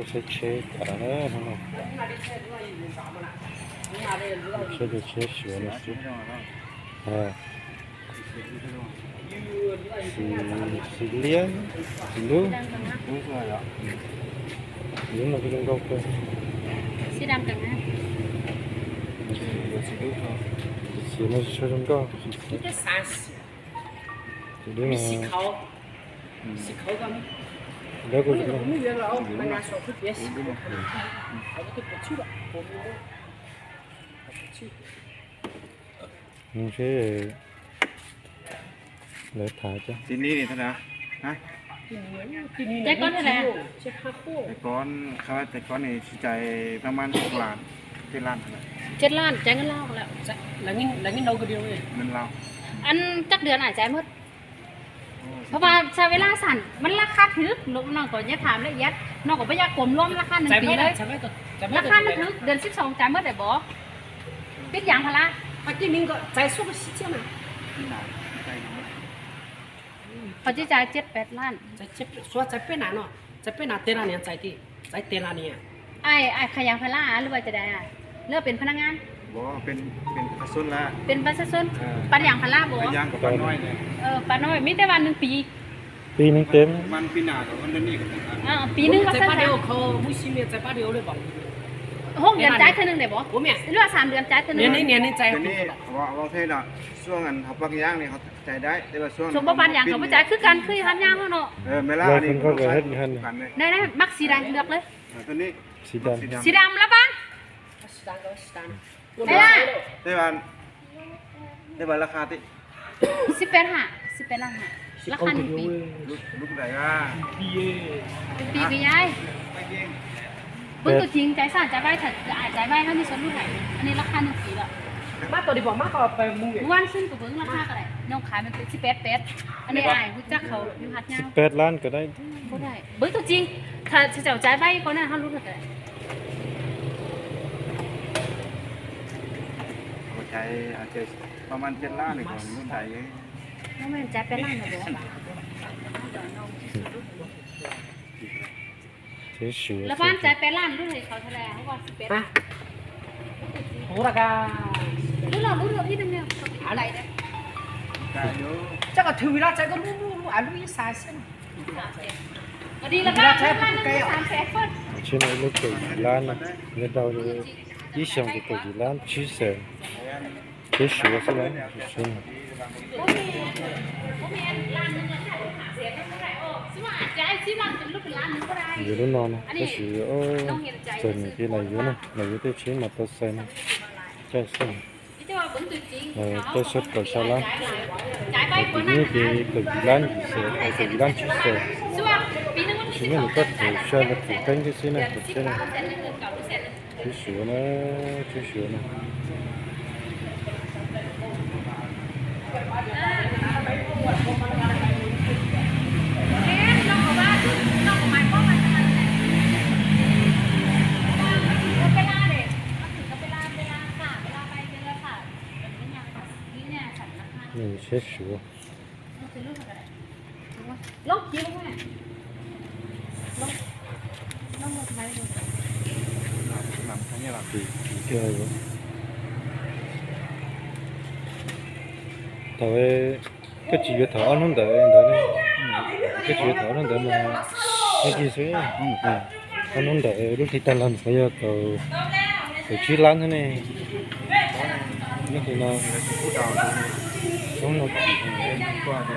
có sẽ chế cả đấy không sẽ được chế sửa nó chứ à xì liếng xì lú những là cái trong gốc thôi xì đam cần ha xì nó cho trong gốc cái sản thì đấy xì là khẩu cái đấy có gì我không们原来哦，人家说会别洗口，我就不去了，我们不去。 mình sẽ lấy thả cho ที่นี่นี่เท่าไหร่ฮะ trái con thế này แต่ก้อนเขาแต่ก้อนนี่สิใจประมาณ6 ล้าน7 ล้านเท่าไหร่ chết lan trái ngân laoแล้ว là những đâu cái điều này เงินเรา อันจักเดือนอาจจะหมดเพราะว่าใช้เวลาสั่นมันราคาถึกน้องก็อย่าถามละเอียดน้องก็บ่อยากกลมรวมราคา1 ปีเลย ราคามันถึกเดือน12จ่ายหมดได้บ่ปิดยางพารา 啊，这名个再说个时间呢， ที่ไหนใจยังไม่ เขาจะจ่าย7-8 ล้าน 在北南喏，在北南对那年在的，在对那年。 ไอ้ขายางพาราหรือว่าจะได้เลือกเป็นพนักงาน บอกว่าเป็นกระสุนละ เป็นประชาชนปันยางพาราบ่ ไปย่างกับปลาน้อยเนี่ย ปานน้อยมีแต่วัน1 ปี ปีนึงเต็ม มันปีหน้ากับวันเดือนนี้กับผม ปีนึงก็ 在 ซั่น 八 ซะ 六เขาไม่ใช่เมีย在八六เลยบอก 6 เดือนจ่ายเท่านึงได้บ่ 我们 หรือว่า3 เดือนจ่ายเท่านึ 年 ง 内在 เดี๋ยวนี้ว่าเท่เนาะช่วงนั้นเขาปักย่างนี่เขาใจได้แต่ว่าช่วง สมบ่ปันยางเขาบ่จ่ายคือกันคือหันยางเฮาเนาะ เวลานี่กันเลย ได้มักสีแดงเลือกเลย ตัวนี้ สีดำ สีดำแล้วบ้าง ได้บ้านได้บ้านราคาที่ 18 ล้านราคา1 ปี ลูกไหนอ่ะ ปียายเบิ่งตัวจริงใจสั่นใจไว้ถ้าใจไว้เฮามีส่วนลดให้อันนี้ราคา1 ปีแล้ว มาตัวดีบอกมาก็ไปมุ้ง วันซึ่งก็เบิ่งราคาก็ได้น้องขายมันเป็น18อันนี้อ้ายรู้จักเขาอยู่หัดยาว 8 ล้านก็ได้ บ่ได้เบิ่งตัวจริงถ้าเจ้าใจไว้ก็นั้นเฮารู้ก็ได้ ใจอาจจะประมาณ7 ล้านนี่ก่อนนู่นใด บ่แม่นใจ8 ล้านบ่ เสียชื่อ แล้วบ้านใจ8 ล้านรู้ให้เขาเท่าไหร่เขาว่า18 ฮะโหราคา รู้อีกนึงเนี่ยอะไรเด้ ได้อยู่ 这个头啦，这个撸啊撸一3升。 พอดีแล้วบ้าน300,000คน ชิ้นนี้ลูกตัวกี่ล้านนะเงินเราเลยยี่สิบตัวกี่ล้านชี้เสียเสียชื่อใช่ไหมชิ้น บ่มีล้านนึงแล้วค่ะเสียได้เท่าไหร่โอ้สิว่าใจสิล้านเป็นลูกเป็นล้านนึงก็ได้ อยู่รุ่นนอนนะก็ชื่อโอ้ส่วนที่ไหนอยู่นะไหนอยู่ที่ชิ้นมาตัวเซนใช่ใช่ ที่ว่าเบิ่งตัวจริง ตัวสุดก็ใช่ละ จ่ายไปกว่านั้น นี่คือตัวกี่ล้านกี่เสียตัวกี่ล้านชี้เสีย สิว่าปีนึงมัน ชิ้นนี้ก็ถือใช่ก็ถือเป็นที่ชิ้นนะตัวชิ้นนะชี้ชื่อนะชี้ชื่อนะนี่เช็ดชัว ลงยิ้มแม่ลงมาทำไมลง นำทั้งนี้หลัง กี่เกี่ยวอยู่แต่ว่าก็chỉ có thở nó đợi đợi này cái chỉ thở nó đợi mà cái gì thế nó đợi lúc thì ta làm phải từ từ chỉ lăn thế này nó thì nó nó qua thì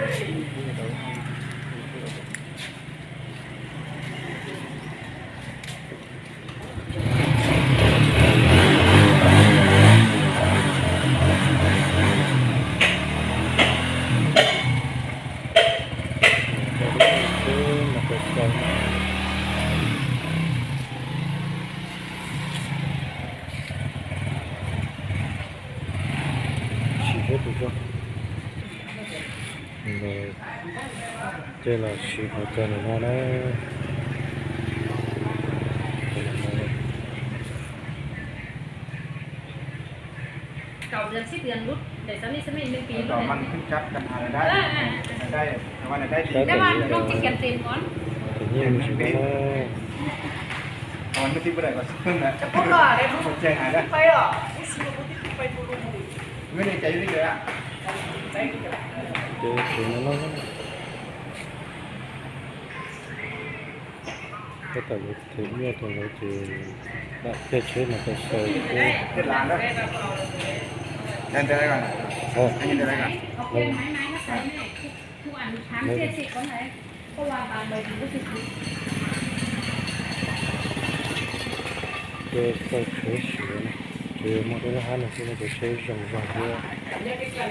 đây là sự hỗ trợ này nó đấy 9 เดือน10 เดือนรุดแต่สามี1 ปี ต่อมันขึ้นจับกันหาได้ได้แต่ว่าได้ดี แต่ว่าน้องจะเขียนเต็มก่อน tự nhiên chỉ có ตอนไม่ทิ้งไปไหนก็เพิ่งนะ พวกเราได้ ผมแจ้งหายแล้ว ไปหรอไม่ซื้อไปบูรุษ ไม่ได้ใจนี่เลยอ่ะ ใจดีกัน thì nó cái tàu thì như tàu thì đã cái chế mà cái sợi cái เด็ดหลานแล้วแทนได้ก่อนอันนี้ได้ก่อน เอาเป็นไม้มาใส่แม่ทุกอันถามเจ็ดสิบคนไหนก็วางบางใบถึงก็สิบ cái chế sữa này thì một cái hai là cái chế rồng rồng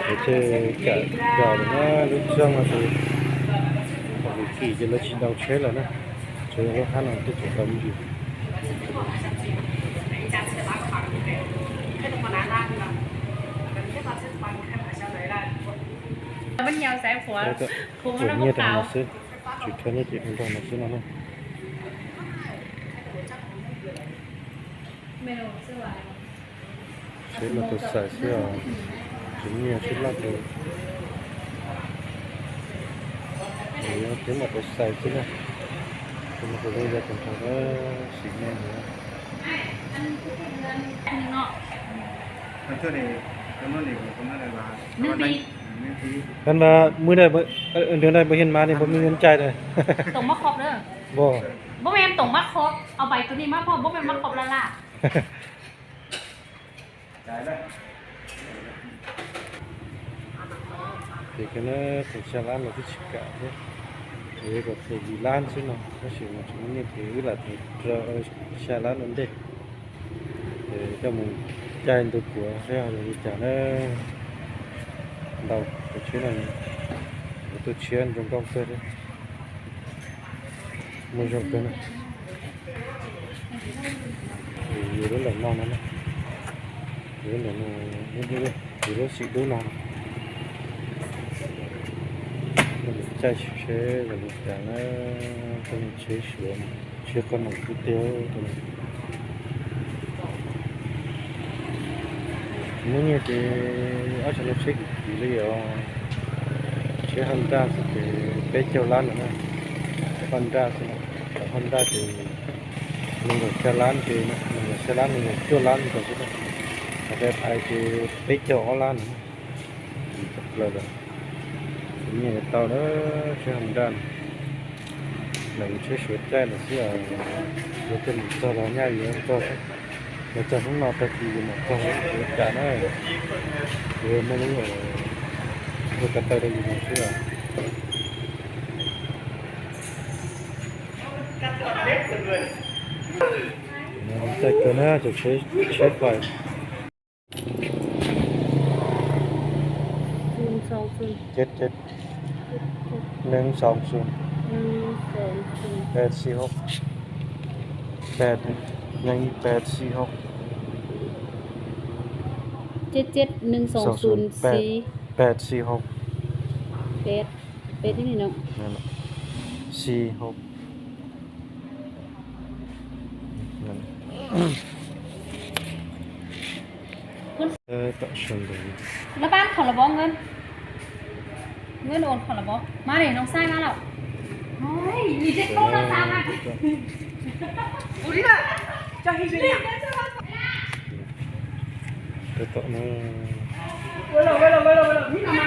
cái chế cả gạo nó lúc xong là thì vì kỳ thì nó chỉ đầu chế là nó chế nó hai là cái chế cầm gì มันยาวสายหัว cáiหัว của มัน như เก่า thế này sẽ chỉ cái này chỉ không còn là sẽ nó เมนูเสื้อ sẽ là tôi xài sẽ chỉ như sẽ là tôi thế mà tôi xài chứ này thế mà tôi bây giờ còn thằng nó xịn nhanh nữa อันนึงเนาะ มันช่วยในตรงนั้นเองตรงนั้นอะไรบ้างนี่ที กันมามื้อใดบ่เดือนใดบ่เห็นมานี่บ่มีเงินจ่ายเลย ตรงมาครบเด้อ บ่ บ่แม่นตรงมาครบเอาใบตัวนี้มาพร้อมบ่แม่นมาครบละล่ะ จ่ายได้ thì cái nó phải xe lăn là cái cả đấy thế còn phải đi lan chứ nó chỉ mà chúng như thế là thì xe lăn lên đây để cho mình chạy được của xe rồi chả nó đầu cái chuyến này tôi chuyên trong công ty đấy mua trong cái này thì đó là ngon lắm đó là nó như thế thì nó xịn đúng ngon chạy xe rồi cả nó không chế sửa chưa có một cái tiêu thôi nếu như thì ở trong lớp xích thì bây giờ chế Honda thì bé châu lan nữa Honda thì mình được xe lan thì mình xe lan mình châu lan còn chứ không ở ai thì bé châu lan nữa là như tàu đó xe Honda mình chế sửa chạy là sẽ ở trên cho nó nhai gì cho nó cho nó nọ tới thì mà cho nó cả nó rồi mới đúng rồi rồi cả tay đây mà sẽ chạy cái nó cho chế chết vậy 020 chết chết 120 846 8 nhanh 846 77120 846 เป็ดที่นี่เนาะ นั่นแหละ46นั่นต่อชนเลย แล้วบ้านของระบเงินโอนของระบมาเลยน้องไส้มาแล้วเฮ้ยมีเจ็ดโต๊ะละ3อ่ะ 우리가 자 희준이ต่อnó 왜로 니나 마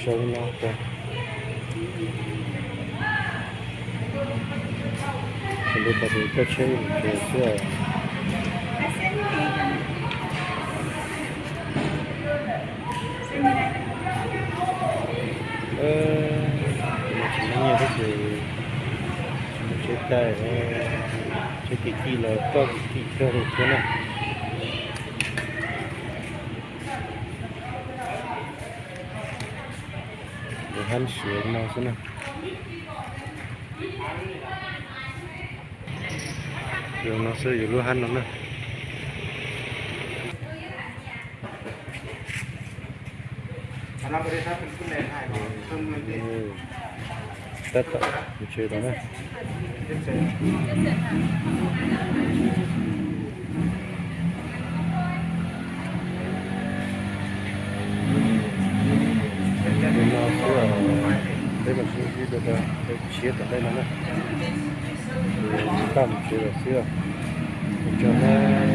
sâu nó cả 근데 다들 뼈채우 좋았어요 nhiều cái gì chế tay chế kỳ là có kỳ cơ được thế này để hắn sửa nó thế này rồi nó sẽ giữ luôn hắn nó nèเราไม่ได้ถ้าเป็นผู้เล่นให้เพิ่มเงินเดือน tất cả mình chơi đó này mình nó sẽ ở đây mình sẽ đi được cái chiết ở đây nó này tầm chưa được xưa cho nên